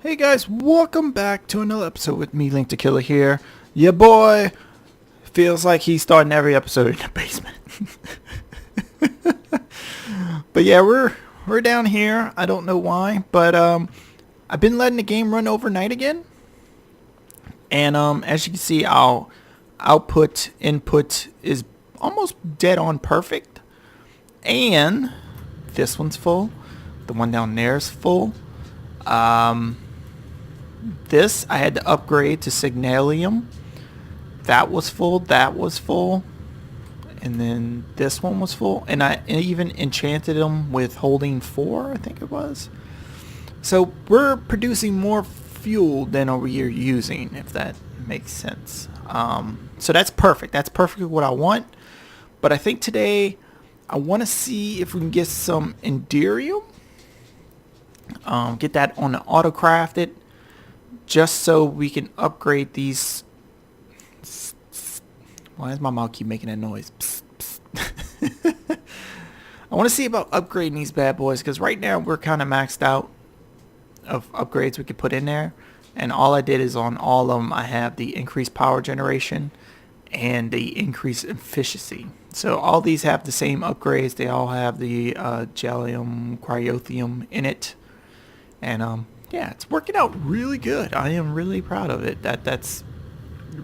Hey guys, welcome back to another episode with me, Link the Killer here. Yeah, boy, feels like he's starting every episode in the basement. But yeah, we're down here. I don't know why, but I've been letting the game run overnight again, and as you can see, our input is almost dead on perfect, and this one's full. The one down there is full. This I had to upgrade to Signalium. That was full. That was full. And then this one was full. And I even enchanted them with holding 4, I think it was. So we're producing more fuel than we're using, if that makes sense. So that's perfect. That's perfectly what I want. But I think today I want to see if we can get some Enderium. Get that on the auto-crafted. Just so we can upgrade these. Why does my mouth keep making that noise? Psst, psst. I want to see about upgrading these bad boys, because right now we're kind of maxed out of upgrades we could put in there. And all I did is on all of them I have the increased power generation and the increased efficiency. So all these have the same upgrades. They all have the Gallium, Cryothium in it. And yeah, it's working out really good. I am really proud of it. That's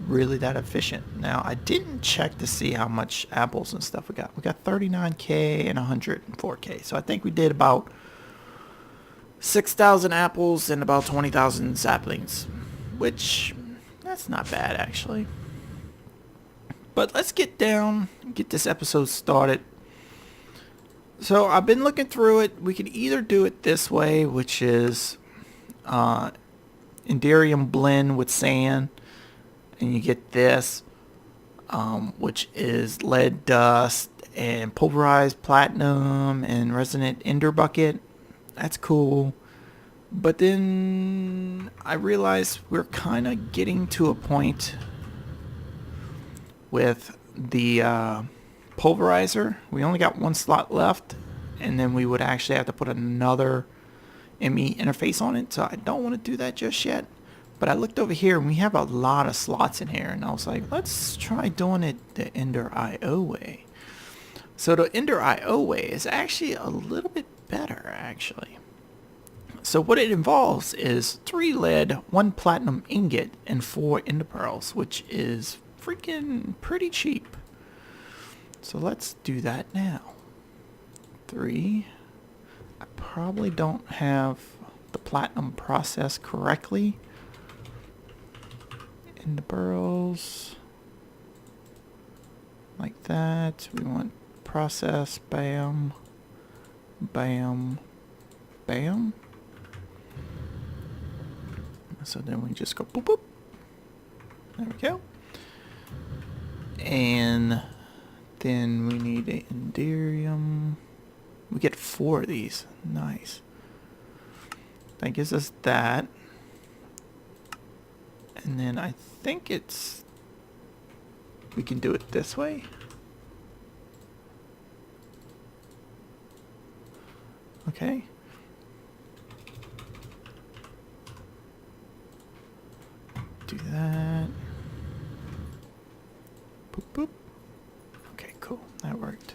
really that efficient. Now, I didn't check to see how much apples and stuff we got. We got 39k and 104k. So I think we did about 6,000 apples and about 20,000 saplings, which that's not bad actually. But let's get this episode started. So I've been looking through it. We can either do it this way, which is Enderium blend with sand, and you get this, which is lead dust and pulverized platinum and resonant ender bucket. That's cool. But then I realized we're kind of getting to a point with the pulverizer. We only got one slot left, and then we would actually have to put another ME interface on it, so I don't want to do that just yet. But I looked over here and we have a lot of slots in here, and I was like, let's try doing it the Ender IO way. So the Ender IO way is actually a little bit better actually. So what it involves is 3 lead, 1 platinum ingot, and 4 ender pearls, which is freaking pretty cheap. So let's do that now. 3. I probably don't have the platinum processed correctly. In the pearls. Like that. We want process. Bam. Bam. Bam. So then we just go boop boop. There we go. And then we need a Enderium. We get 4 of these. Nice. That gives us that. And then I think we can do it this way. Okay. Do that. Boop boop. Okay, cool. That worked.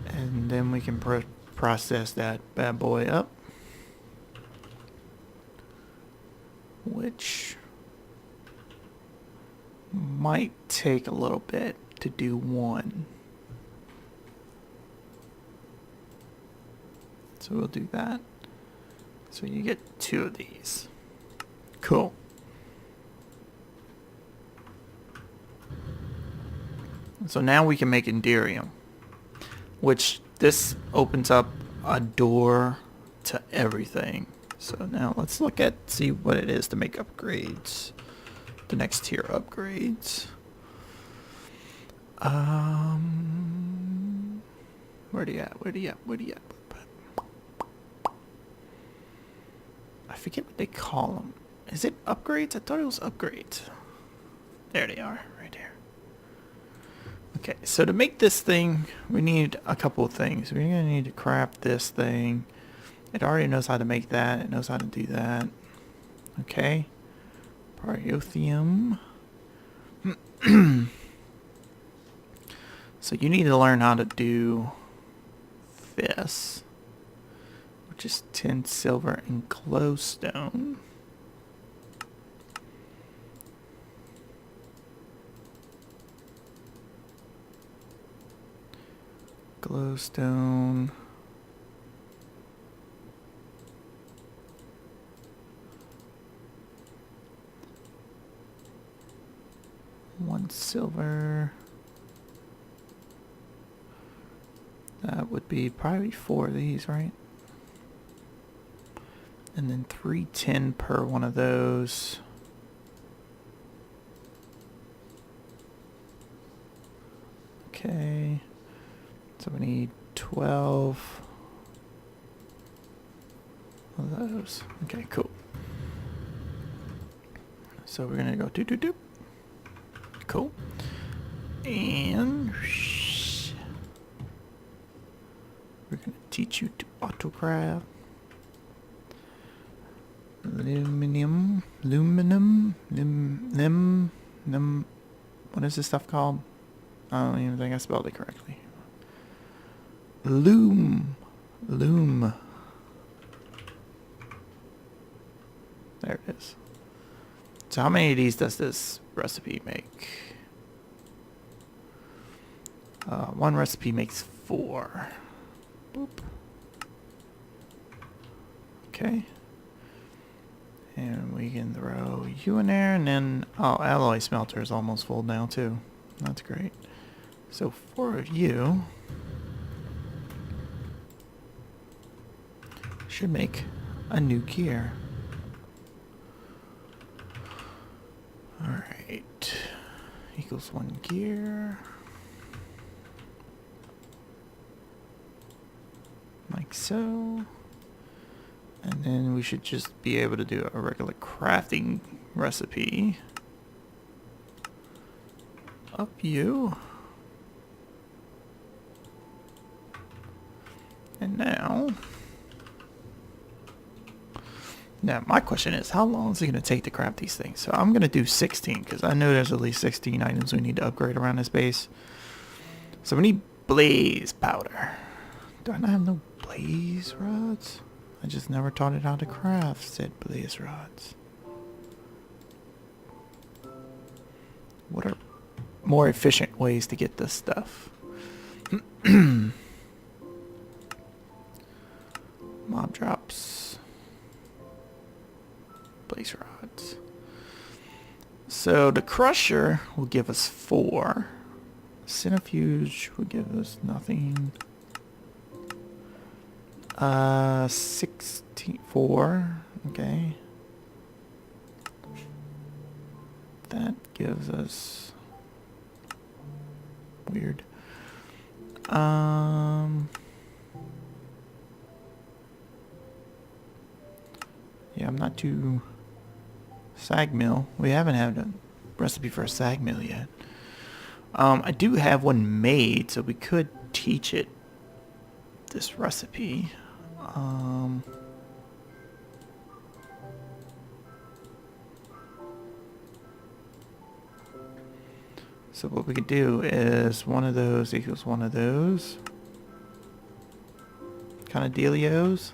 And then we can process that bad boy up, which might take a little bit to do 1. So we'll do that. So you get 2 of these. Cool. So now we can make Enderium, which this opens up a door to everything. So now let's see what it is to make upgrades. The next tier upgrades. Where do you at? I forget what they call them. Is it upgrades? I thought it was upgrades. There they are, right there. Okay, so to make this thing, we need a couple of things. We're going to need to craft this thing. It already knows how to make that. It knows how to do that. Okay. Proteotheum. So you need to learn how to do this, which is tin, silver, and glowstone. Glowstone. One silver. That would be probably 4 of these, right? And then 3 tin per one of those. Okay. So we need 12 of those. Okay, cool. So we're gonna go doop doop doop. Cool. And we're gonna teach you to autocraft. Aluminum, what is this stuff called? I don't even think I spelled it correctly. Loom. There it is. So how many of these does this recipe make? One recipe makes 4. Boop. Okay. And we can throw you in there, and then, oh, alloy smelter is almost full now too. That's great. So 4 of you should make a new gear. Alright. Equals 1 gear. Like so. And then we should just be able to do a regular crafting recipe. Up you. And now my question is, how long is it going to take to craft these things? So I'm going to do 16, because I know there's at least 16 items we need to upgrade around this base. So we need blaze powder. Do I not have no blaze rods? I just never taught it how to craft said blaze rods. What are more efficient ways to get this stuff? Mob drops. Blaze rods. So the crusher will give us 4. Centrifuge will give us nothing. 64. Okay. That gives us weird. Yeah, I'm not too sag mill. We haven't had a recipe for a sag mill yet. I do have one made, so we could teach it this recipe. So what we could do is one of those equals one of those kind of dealios.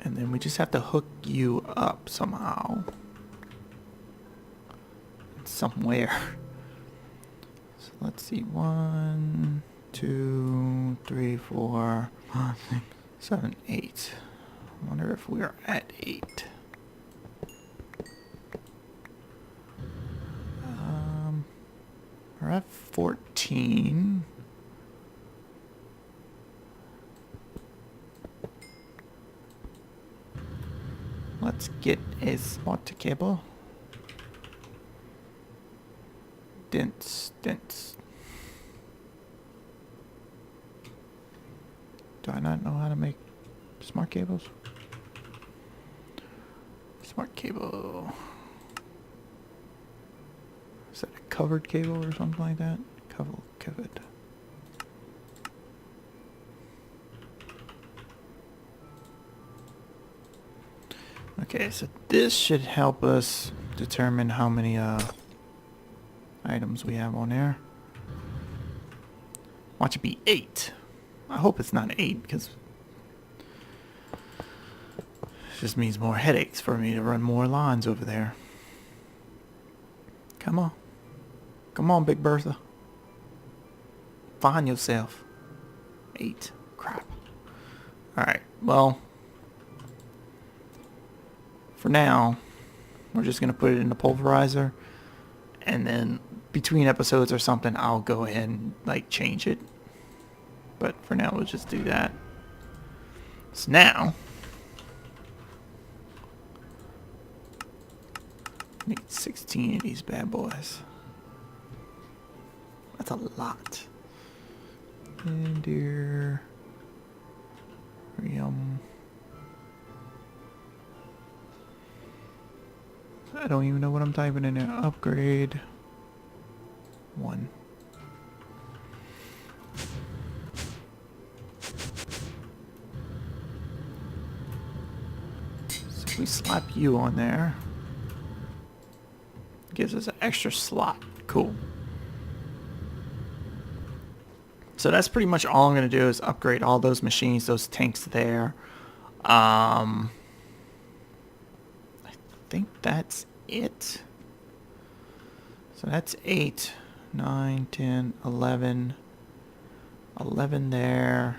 And then we just have to hook you up somehow. Somewhere. So let's see. 1, 2, 3, 4, 5, 6, 7, 8. I wonder if we are at 8. We're at 14. Let's get a smart cable. Dense. Do I not know how to make smart cables? Smart cable. Is that a covered cable or something like that? Covered. Okay, so this should help us determine how many items we have on there. Watch it be 8. I hope it's not 8 because it just means more headaches for me to run more lines over there. Come on. Come on, Big Bertha. Find yourself. 8. Crap. Alright, well, for now, we're just going to put it in the pulverizer, and then between episodes or something, I'll go ahead and, like, change it. But for now, we'll just do that. So now, need 16 of these bad boys. That's a lot. Enderium. I don't even know what I'm typing in there. Upgrade 1. So we slap you on there. Gives us an extra slot. Cool. So that's pretty much all I'm going to do is upgrade all those machines, those tanks there. I think that's it. So that's 8, 9, 10, 11. 11 there.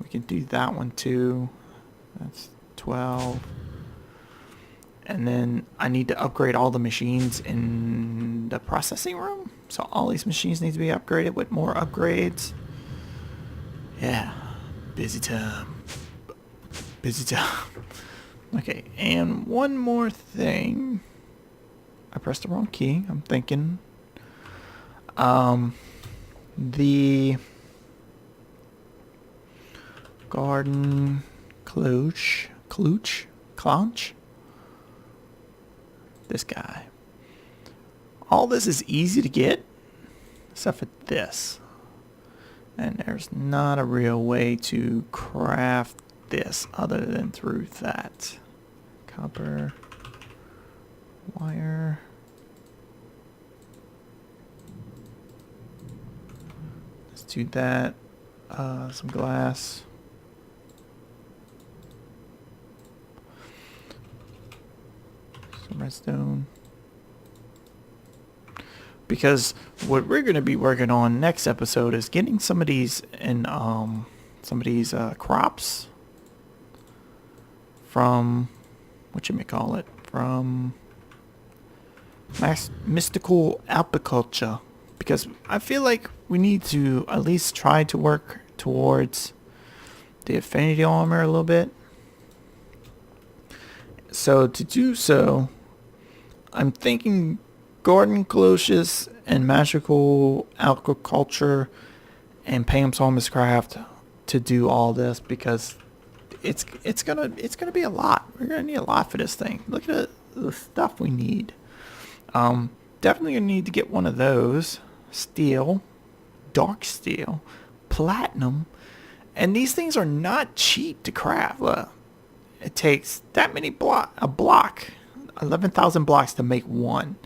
We can do that one too. That's 12. And then I need to upgrade all the machines in the processing room. So all these machines need to be upgraded with more upgrades. Yeah. Busy time. Busy time. Okay, and one more thing. I pressed the wrong key. I'm thinking. The garden cloche. This guy. All this is easy to get, except for this. And there's not a real way to craft this other than through that. Copper wire. Let's do that. Some glass. Some redstone. Because what we're going to be working on next episode is getting some of these in crops from from mystical apiculture, because I feel like we need to at least try to work towards the affinity armor a little bit. So to do so, I'm thinking garden cloches and magical agriculture and Pam's Harvest Craft to do all this, because it's gonna be a lot. We're gonna need a lot for this thing. Look at the stuff we need. Definitely gonna need to get one of those. Steel, dark steel, platinum, and these things are not cheap to craft. It takes that many a block, 11,000 blocks to make one.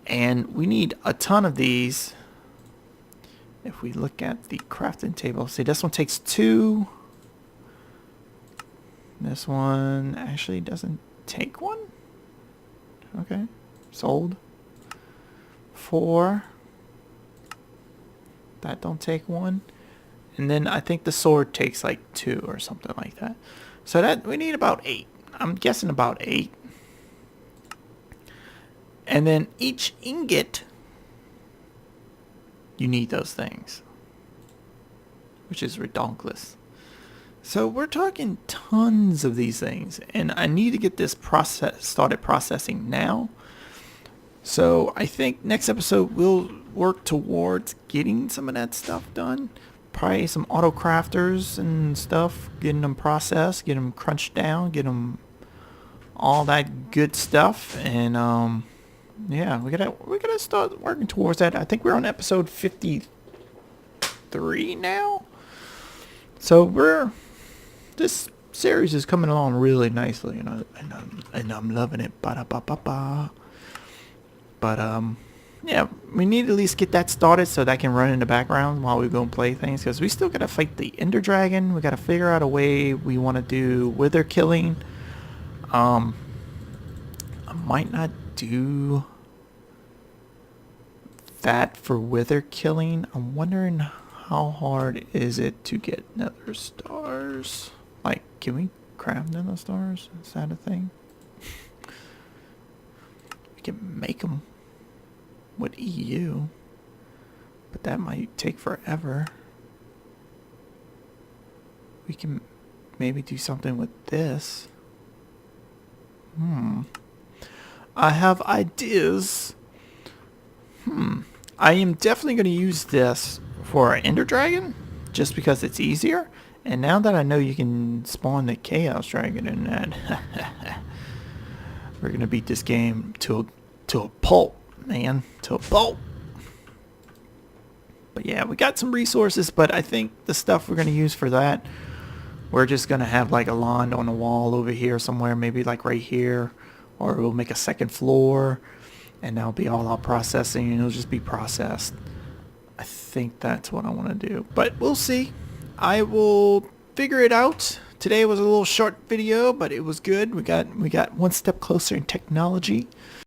And we need a ton of these. If we look at the crafting table, see, this one takes 2. This one actually doesn't take 1. Okay, sold. 4. That don't take 1. And then I think the sword takes like 2 or something like that. So that we need about 8. I'm guessing about 8. And then each ingot, you need those things, which is ridiculous. So we're talking tons of these things, and I need to get this process started processing now. So I think next episode we'll work towards getting some of that stuff done. Probably some auto crafters and stuff, getting them processed, getting them crunched down, get them all that good stuff, and yeah, we gotta start working towards that. I think we're on episode 53 now. So this series is coming along really nicely, and I'm loving it. Ba-da-ba-ba-ba. But yeah, we need to at least get that started so that can run in the background while we go and play things, because we still gotta fight the Ender Dragon. We gotta figure out a way we want to do wither killing. I might not do that for wither killing. I'm wondering how hard is it to get nether stars? Like, can we craft nether stars? Is that a thing? We can make them with EU, but that might take forever. We can maybe do something with this. I have ideas. I am definitely going to use this for our Ender Dragon, just because it's easier. And now that I know you can spawn the Chaos Dragon in that, we're going to beat this game to a pulp, man. To a pulp. But yeah, we got some resources, but I think the stuff we're going to use for that, we're just going to have like a lawn on the wall over here somewhere, maybe like right here. Or we'll make a second floor, and that'll be all our processing, and it'll just be processed. I think that's what I want to do, but we'll see. I will figure it out. Today was a little short video, but it was good. We got one step closer in technology.